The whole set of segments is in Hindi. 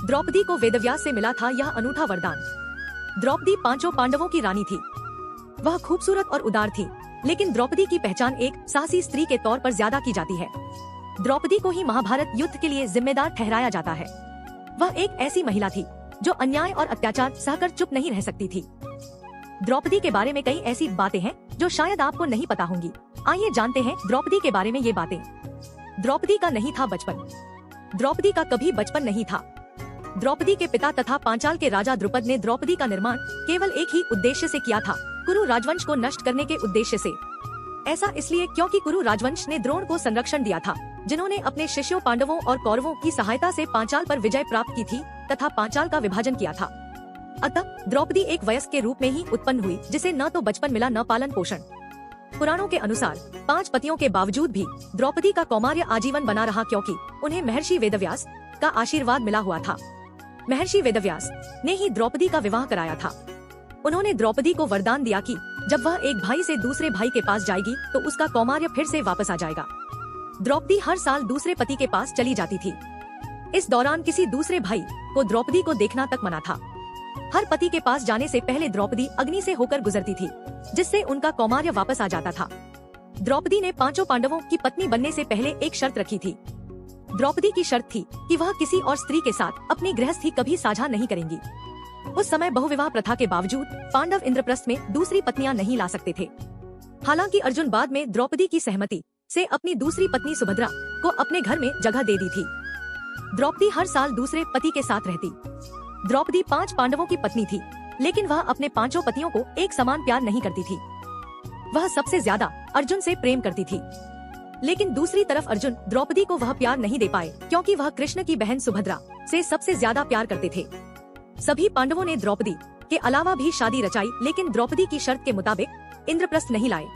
द्रौपदी को वेदव्यास से मिला था यह अनूठा वरदान। द्रौपदी पांचों पांडवों की रानी थी। वह खूबसूरत और उदार थी, लेकिन द्रौपदी की पहचान एक साहसी स्त्री के तौर पर ज्यादा की जाती है। द्रौपदी को ही महाभारत युद्ध के लिए जिम्मेदार ठहराया जाता है। वह एक ऐसी महिला थी जो अन्याय और अत्याचार सहकर चुप नहीं रह सकती थी। द्रौपदी के बारे में कई ऐसी बातें हैं जो शायद आपको नहीं पता होंगी। आइए जानते हैं द्रौपदी के बारे में ये बातें। द्रौपदी का नहीं था बचपन। द्रौपदी का कभी बचपन नहीं था। द्रौपदी के पिता तथा पांचाल के राजा द्रुपद ने द्रौपदी का निर्माण केवल एक ही उद्देश्य से किया था, कुरु राजवंश को नष्ट करने के उद्देश्य से। ऐसा इसलिए क्योंकि कुरु राजवंश ने द्रोण को संरक्षण दिया था, जिन्होंने अपने शिष्यों पांडवों और कौरवों की सहायता से पांचाल पर विजय प्राप्त की थी तथा पांचाल का विभाजन किया था। अतः द्रौपदी एक वयस्क के रूप में ही उत्पन्न हुई, जिसे न तो बचपन मिला न पालन पोषण। पुराणों के अनुसार 5 पतियों के बावजूद भी द्रौपदी का कौमार्य आजीवन बना रहा, क्योंकि उन्हें महर्षि वेदव्यास का आशीर्वाद मिला हुआ था। महर्षि वेदव्यास ने ही द्रौपदी का विवाह कराया था। उन्होंने द्रौपदी को वरदान दिया कि जब वह एक भाई से दूसरे भाई के पास जाएगी तो उसका कौमार्य फिर से वापस आ जाएगा। द्रौपदी हर साल दूसरे पति के पास चली जाती थी। इस दौरान किसी दूसरे भाई को द्रौपदी को देखना तक मना था। हर पति के पास जाने से पहले द्रौपदी अग्नि से होकर गुजरती थी, जिससे उनका कौमार्य वापस आ जाता था। द्रौपदी ने पांचों पांडवों की पत्नी बनने से पहले एक शर्त रखी थी। द्रौपदी की शर्त थी कि वह किसी और स्त्री के साथ अपनी गृहस्थी कभी साझा नहीं करेंगी। उस समय बहुविवाह प्रथा के बावजूद पांडव इंद्रप्रस्थ में दूसरी पत्नियां नहीं ला सकते थे। हालांकि अर्जुन बाद में द्रौपदी की सहमति से अपनी दूसरी पत्नी सुभद्रा को अपने घर में जगह दे दी थी। द्रौपदी हर साल दूसरे पति के साथ रहती। द्रौपदी 5 पांडवों की पत्नी थी, लेकिन वह अपने पांचों पतियों को एक समान प्यार नहीं करती थी। वह सबसे ज्यादा अर्जुन से प्रेम करती थी। लेकिन दूसरी तरफ अर्जुन द्रौपदी को वह प्यार नहीं दे पाए, क्योंकि वह कृष्ण की बहन सुभद्रा से सबसे ज्यादा प्यार करते थे। सभी पांडवों ने द्रौपदी के अलावा भी शादी रचाई, लेकिन द्रौपदी की शर्त के मुताबिक इंद्रप्रस्थ नहीं लाए।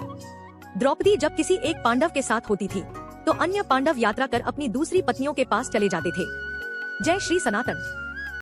द्रौपदी जब किसी एक पांडव के साथ होती थी तो अन्य पांडव यात्रा कर अपनी दूसरी पत्नियों के पास चले जाते थे। जय श्री सनातन।